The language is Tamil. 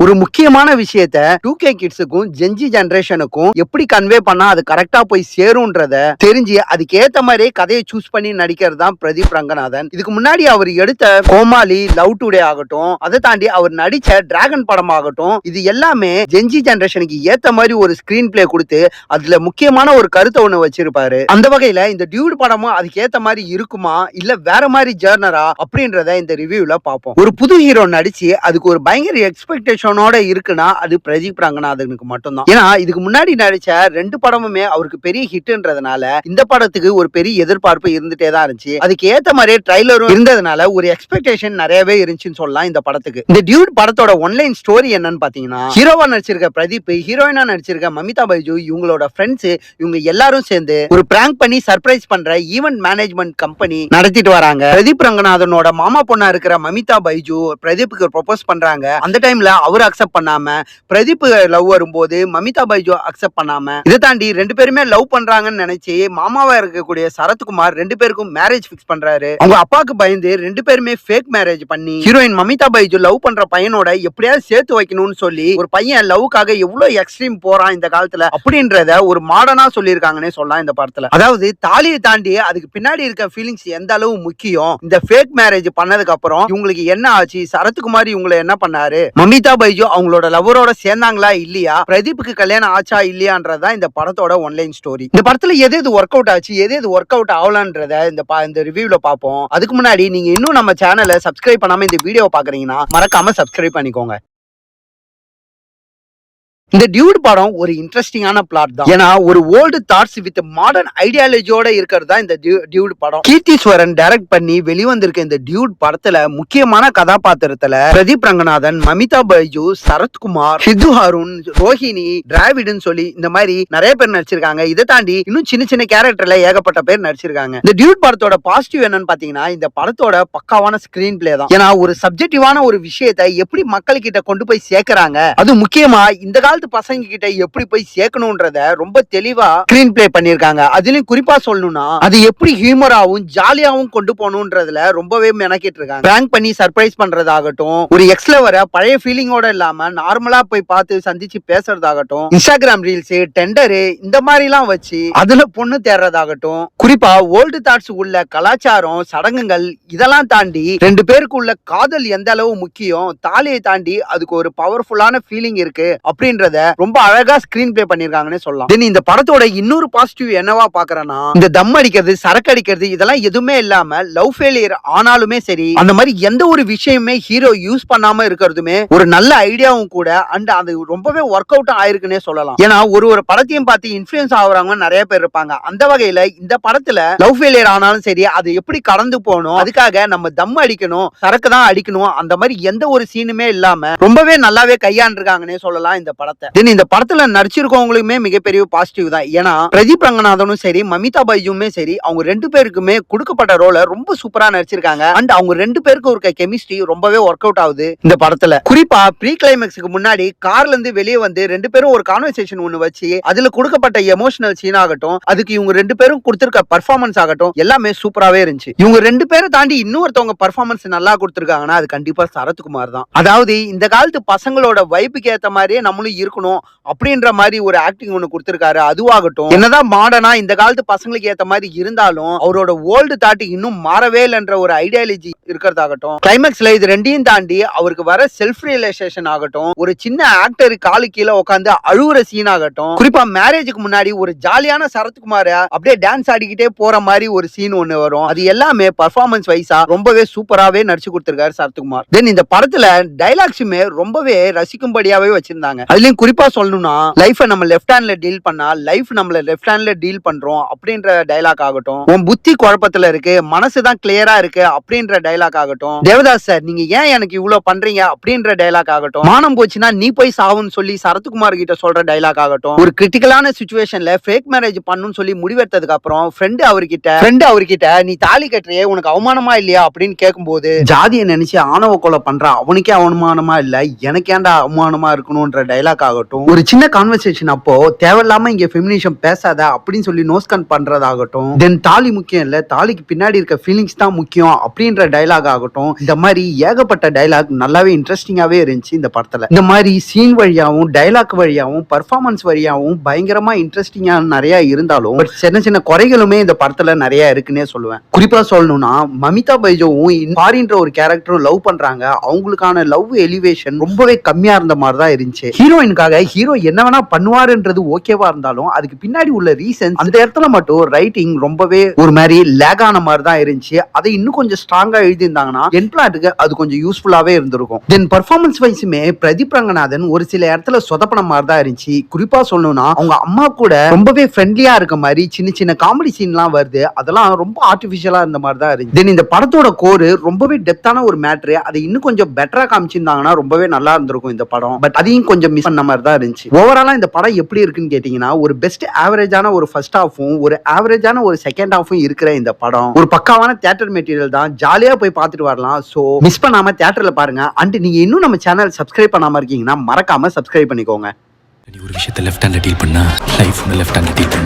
ஒரு முக்கியமான விஷயத்த 2K கிட்ஸுக்கும் ஜென்ஜி ஜெனரேஷனுக்கும் எப்படி கன்வே பண்ணா அது கரெக்டா போய் சேரும்ன்றத தெரிஞ்சு அதுக்கு ஏத்த மாதிரி கதையை சூஸ் பண்ணி நடிக்கிறது தான் பிரதீப் ரங்கநாதன். இதுக்கு முன்னாடி அவர் எடுத்த கோமாளி, லவ் டுடே ஆகட்டும், அதை தாண்டி அவர் நடிச்ச டிராகன் படம் ஆகட்டும், இது எல்லாமே ஜென்ஜி ஜெனரேஷனுக்கு ஏத்த மாதிரி ஒரு ஸ்கிரீன் பிளே கொடுத்து அதுல முக்கியமான ஒரு கருத்தை ஒண்ணு வச்சிருப்பாரு. அந்த வகையில இந்த டியூட் படமும் அதுக்கு ஏத்த மாதிரி இருக்குமா இல்ல வேற மாதிரி ஜர்னரா அப்படின்றத இந்த ரிவ்யூல பார்ப்போம். ஒரு புது ஹீரோ நடிச்சு அதுக்கு ஒரு பயங்கர எக்ஸ்பெக்டேஷனோட இருக்குன்னா அது பிரதீப் ரங்கநாதனுக்கு மட்டும்தான். ஏன்னா இதுக்கு முன்னாடி நடிச்ச 2 படமுமே அவருக்கு பெரிய ஹிட்ன்றதுனால இந்த படத்துக்கு ஒரு பெரிய எதிர்பார்ப்பு இருந்துட்டே தான் இருந்துச்சு. அதுக்கு ஏத்த மாதிரி ட்ரைலரும் இருந்ததுனால ஒரு எக்ஸ்பெக்டேஷன் நிறையவே இருந்துச்சுன்னு சொல்லலாம் இந்த படத்துக்கு. இந்த டியூட் படத்தோட ஒன்லைன் ஸ்டோரி என்னன்னு பாத்தீங்கன்னா, ஹீரோவா நடிச்சிருக்க பிரதீப், ஹீரோயினா நடிச்சிருக்க மமிதா பைஜு, இவங்களோட ஃப்ரெண்ட்ஸ், இவங்க எல்லாரும் சேர்ந்து ஒரு பிராங்க் பண்ணி சர்ப்ரைஸ் பண்ற ஈவென்ட் மேனேஜ்மெண்ட் கம்பெனி நடத்திட்டு வராங்க. பிரதீப் ரங்கநாதனோட மாமா பொண்ணா இருக்கிற மமிதா பைஜு பிரதீப்புக்கு ப்ரொபோஸ் பண்றாங்க. அந்த டைம்ல அவர் அக்செப்ட் பண்ணாம, பிரதீப் லவ் வரும்போது மமிதா பைஜு அக்செப்ட் பண்ணாம, இதை தாண்டி 2 பேருமே லவ் பண்றாங்கன்னு நினைச்சு மாமாவா இருக்கக்கூடிய சரத்குமார் 2 பேருக்கும் மேரேஜ் பிக்ஸ் பண்றாரு. அவங்க அப்பாவுக்கு பயந்து 2 பேருமே ஃபேக் மேரேஜ் பண்ணி ஹீரோயின் மமிதா பைஜு லவ் பண்ற பையனோட எப்படியாவது சேர்த்து வைக்கணும்னு சொல்லி ஒரு பையன் லவ்க்காக எவ்வளவு எக்ஸ்ட்ரீம் போறான் இந்த காலத்துல அப்படின்றத ஒரு மாடர்னா சொல்லியிருக்காங்கன்னே சொல்லலாம் இந்த படத்துல. அதாவது தாலியை தாண்டி அதுக்கு பின்னாடி இருக்க ஃபீலிங்ஸ் எந்த அளவு முக்கியம், இந்த ஃபேக் மேரேஜ் பண்ணதுக்கு அப்புறம் இவங்களுக்கு என்ன ஆச்சு, சரத்குமார் இவங்களை என்ன பண்ணாரு, மமிதா பைஜு அவங்களோட லவரோட சேர்ந்தாங்களா இல்லையா, பிரதீப்புக்கு கல்யாணம் ஆச்சா இல்லையான்றதான் இந்த படத்தோட ஒன்லைன் ஸ்டோரி. இந்த படத்துல எது ஒர்க் அவுட் ஆச்சு, எது ஒர்க் அவுட் ஆகலான்றத இந்த ரிவ்யூல பார்ப்போம். அதுக்கு முன்னாடி நீங்க இன்னும் நம்ம சேனலை சப்ஸ்கிரைப் பண்ணாம இந்த வீடியோ பாக்குறீங்கன்னா மறக்காம சப்ஸ்கிரைப் பண்ணிக்கோங்க. இந்த டியூட் படம் ஒரு இன்ட்ரெஸ்டிங்கான பிளாட் தான். ஏன்னா ஒரு ஓல்டு தாட்ஸ் வித் மாடர்ன் ஐடியாலஜியோட இருக்கிறது தான் இந்த டியூட் படம். கீர்த்திஸ்வரன் டைரக்ட் பண்ணி வெளிவந்திருக்க இந்த டியூட் படத்துல முக்கியமான கதாபாத்திரத்துல பிரதீப் ரங்கநாதன், மமிதா பைஜு, சரத்குமார், சித்து ஹாரூன், ரோஹிணி, டிராவிட்னு சொல்லி இந்த மாதிரி நிறைய பேர் நடிச்சிருக்காங்க. இதை தாண்டி இன்னும் சின்ன சின்ன கேரக்டர்ல ஏகப்பட்ட பேர் நடிச்சிருக்காங்க. இந்த டியூட் படத்தோட பாசிட்டிவ் என்னன்னு பாத்தீங்கன்னா, இந்த படத்தோட பக்காவான ஸ்கிரீன் பிளே தான். ஏன்னா ஒரு சப்ஜெக்டிவான ஒரு விஷயத்தை எப்படி மக்கள் கிட்ட கொண்டு போய் சேர்க்கிறாங்க, அது முக்கியமா இந்த காலத்து பசங்க கிட்ட எப்படி போய் சேர்க்கணும்ன்றத ரொம்ப தெளிவா ஸ்கிரீன் பிளே பண்ணிருக்காங்க. அதுலயும் குறிப்பா சொல்லணும்னா அது எப்படி ஹியூமராவும் ஜாலியாவும் கொண்டு போகணும்ன்றதுல ரொம்பவே மெனக்கிட்டு இருக்காங்க. பிராங்க் பண்ணி சர்ப்ரைஸ் பண்றதாகட்டும், ஒரு எக்ஸ்ல வர பழைய ஃபீலிங்கோட இல்லாம நார்மலா போய் பார்த்து சந்திச்சு பேசுறதாகட்டும், இன்ஸ்டாகிராம் ரீல்ஸ், டெண்டரு இந்த மாதிரி எல்லாம் வச்சு அதுல பொண்ணு தேடுறதாகட்டும், குறிப்பா ஓல்டு தாட்ஸ் உள்ள கலாச்சாரம், சடங்குகள் இதெல்லாம் தாண்டி 2 பேருக்கு உள்ள காதல் எந்த அளவு முக்கியம், தாலியை தாண்டி அதுக்கு ஒரு பவர்ஃபுல்லான ஃபீலிங் இருக்கு அப்படின்றத ரொம்ப அழகா ஸ்கிரீன் பிளே பண்ணிருக்காங்கன்னு சொல்லலாம். இந்த படத்தோட இன்னொரு பாசிட்டிவ் என்னவா பாக்குறேன்னா, இந்த தம் அடிக்கிறது, சரக்கு அடிக்கிறது இதெல்லாம் எதுவுமே இல்லாம லவ் ஃபெயிலியர் ஆனாலுமே சரி அந்த மாதிரி எந்த ஒரு விஷயமே ஹீரோ யூஸ் பண்ணாம இருக்கிறதுமே ஒரு நல்ல ஐடியாவும் கூட. அண்ட் அது ரொம்பவே ஒர்க் அவுட் ஆயிருக்குன்னே சொல்லலாம். ஏன்னா ஒரு படத்தையும் பார்த்து இன்ஃபுளுன்ஸ் ஆகுறவங்க நிறைய பேர் இருப்பாங்க. அந்த வகையில இந்த படத்துல லவ் ஃபெயிலியர் ஆனாலும் சரி அது எப்படி கடந்து போகணும், அதுக்காக நம்ம தம் அடிக்கணும், சரக்கு தான் அடிக்கணும், அந்த மாதிரி எந்த ஒரு சீனுமே இல்லாம ரொம்பவே நல்லாவே கையாண்டிருக்காங்கன்னே சொல்லலாம் இந்த படத்தை. இந்த படத்துல நடிச்சிருக்கவங்களுமே மிகப்பெரிய பாசிட்டிவ் தான். ஏன்னா பிரதீப் ரங்கநாதனும் சரி, மமிதா பைஜுமே சரி, அவங்க 2 பேருக்குமே கொடுக்கப்பட்ட ரோல ரொம்ப சூப்பரா நடிச்சிருக்காங்க. அண்ட் அவங்க 2 பேருக்கும் இருக்க கெமிஸ்ட்ரி ரொம்பவே ஒர்க் அவுட் ஆகுது இந்த படத்துல. குறிப்பா ப்ரீ கிளைமேக்ஸ்க்கு முன்னாடி கார்ல இருந்து வெளியே வந்து 2 பேரும் ஒரு கான்வர்சேஷன் ஒண்ணு வச்சு அதுல கொடுக்கப்பட்ட எமோஷனல் சீன் ஆகட்டும், அதுக்கு இவங்க 2 பேரும் கொடுத்திருக்க பர்ஃபார்மன்ஸ் ஆகட்டும் எல்லாமே சூப்பராவே இருந்துச்சு. இவங்க 2 பேரை தாண்டி இன்னொருத்தவங்க பர்ஃபார்மன்ஸ் நல்லா கொடுத்திருக்காங்கன்னா அது கண்டிப்பா சரத்குமார் தான். அதாவது இந்த காலத்து பசங்களோட வைப்புக்கு ஏத்த மாதிரியே நம்மளும் இருக்கணும் அப்படின்ற மாதிரி ஒரு ஆக்டிங் ஒண்ணு கொடுத்திருக்காரு. அதுவாகட்டும், என்னதான் மாடர்னா இந்த காலத்து பசங்களுக்கு ஏத்த மாதிரி இருந்தாலும் அவரோட ஓல்டு தாட் இன்னும் மாறவே இல்லைன்ற ஒரு ஐடியாலஜி இருக்கிறதாகட்டும், கிளைமேக்ஸ்ல இது 2யும் தாண்டி அவருக்கு வர செல்ஃப் ரியலைசேஷன் ஆகட்டும், ஒரு சின்ன ஆக்டர் காலு கீழே உட்காந்து அழுகுற சீன் ஆகட்டும், குறிப்பா மேரேஜுக்கு முன்னாடி ஒரு ஜாலியான சரத்குமார அப்படியே டான்ஸ் ஆடிக்கிட்டே போற மாதிரி ஒரு சீன் ஒண்ணு வரும். அது எல்லாமே பர்ஃபார்மன்ஸ் வைஸா ரொம்பவே சூப்பராவே நடிச்சு கொடுத்திருக்காரு சரத்குமார். தென் இந்த படத்துல டைலாக்ஸுமே ரொம்பவே ரசிக்கும்படியாவே வச்சிருந்தாங்க. அதுலயும் குறிப்பா சொல்லணும்னா, லைஃப் நம்ம லெஃப்ட் ஹேண்ட்ல டீல் பண்ணா லைஃப் நம்மள லெஃப்ட் ஹேண்ட்ல டீல் பண்றோம் அப்படின்ற டைலாக் ஆகட்டும், உன் புத்தி குழப்பத்துல இருக்கு மனசுதான் கிளியரா இருக்கு அப்படின்ற டைலாக் ஆகட்டும், தேவதாஸ் சார் நீங்க ஏன் எனக்கு இவ்வளவு பண்றீங்க அப்படின்ற டைலாக் ஆகட்டும், மானம் போச்சுன்னா நீ போய் சாவுன்னு சொல்லி சரத்குமார் கிட்ட சொல்ற டைலாக் ஆகட்டும், ஒரு கிரிட்டிக்கலான சிச்சுவேஷன்ல ஃபேக் மேரேஜ் பண்ணுன்னு சொல்லி முடிவெடுத்ததுக்கு அப்புறம் ஃப்ரெண்ட் அவர்கிட்ட நீ தாலி கட்டுறியே உனக்கு அவமானமா இல்லையா அப்படின்னு கேட்கும்போது, ஜாதியை நினைச்சு ஆணவ கொலை பண்ற அவனுக்கே அவமானமா இல்ல எனக்கு ஏன்டா அவமானமா இருக்கணும்ன்ற டைலாக் ஆகட்டும், ஒரு சின்ன கான்வர்சேஷன் அப்போ தேவையில்லாம இங்க ஃபெமினிசம் பேசாத அப்படின்னு சொல்லி நோஸ்கன் பண்றதாகட்டும், தென் தாலி முக்கியம் இல்ல, தாலிக்கு பின்னாடி இருக்க ஃபீலிங்ஸ் தான் முக்கியம் அப்படின்ற டைலாக் ஆகட்டும், இந்த மாதிரி ஏகப்பட்ட டைலாக் நல்லாவே இன்ட்ரெஸ்டிங்காவே இருந்துச்சு இந்த படத்துல. இந்த மாதிரி சீன் வழியாவும் டைலாக் வழியாவும் பர்ஃபார்மன்ஸ் வழியாவும் பயங்கரமா இன்ட்ரெஸ்டிங்கா நிறைய இருந்தாலும் சின்ன சின்ன குறைகளுமே இந்த படத்துல நிறைய இருக்குன்னே சொல்லுவேன். குறிப்பா சொல்லணும்னா மமிதா பைஜோவும் ஃபாரின்ற ஒரு கேரக்டரும் லவ் பண்றாங்க. அவங்களுக்கான லவ் எலிவேஷன் ரொம்பவே கம்மியா இருந்த மாதிரி தான் இருந்துச்சு. ஹீரோயினுக்காக ஹீரோ என்ன வேணா பண்ணுவாருன்றது ஓகேவா இருந்தாலும் அதுக்கு பின்னாடி உள்ள ரீசன் அந்த இடத்துல மட்டும் ரைட்டிங் ரொம்பவே ஒரு மாதிரி லேக் ஆன மாதிரி தான் இருந்துச்சு. அதை இன்னும் கொஞ்சம் ஸ்ட்ராங்கா எழுதியிருந்தாங்கன்னா என் பிளாட்டுக்கு அது கொஞ்சம் யூஸ்ஃபுல்லாவே இருந்திருக்கும். தென் பர்ஃபார்மன்ஸ் வைஸுமே பிரதீப் ரங்கநாதன் ஒரு சில இடத்துல சொதப்பன மாதிரி தான் இருந்துச்சு. குறிப்பா சொல்லணும்னா அவங்க அம்மா கூட ரொம்பவே ஃப்ரெண்ட்லியா இருக்க மாதிரி சின்ன சின்ன காமெடி சீன்லாம் வருது, அதெல்லாம் ரொம்ப ஆர்டிபிஷியலா இருந்த மாதிரி தான் இருந்துச்சு. தென் இந்த படத்தோட கோர் ரொம்பவே டெப்தான ஒரு மேட்ரு, அதை இன்னும் கொஞ்சம் பெட்டரா காமிச்சிருந்தாங்கன்னா ரொம்பவே நல்லா இருந்திருக்கும் இந்த படம். பட் அதையும் கொஞ்சம் மிஸ் பண்ண மாதிரி தான் இருந்துச்சு. ஓவராலா இந்த படம் எப்படி இருக்குன்னு கேட்டீங்கன்னா ஒரு பெஸ்ட் ஆவரேஜான ஒரு ஃபர்ஸ்ட் ஹாஃபும் ஒரு ஆவரேஜான ஒரு செகண்ட் ஹாஃபும் இருக்கிற இந்த படம் ஒரு பக்காவான தியேட்டர் மெட்டீரியல் தான். ஜாலியா போய் பார்த்துட்டு வரலாம். சோ மிஸ் பண்ணாம தியேட்டர்ல பாருங்க. அண்ட் நீங்க இன்னும் நம்ம சேனல் சப்ஸ்கிரைப் பண்ணாம இருக்கீங்கன்னா மறக்காம சப்ஸ்கிரைப் பண்ணிக்கோங்க. ஒரு விஷயத்தை லெஃப்ட் ஹேண்ட்ல டீல் பண்ணா லைஃப் லெஃப்ட் ஹேண்ட்ல டீல்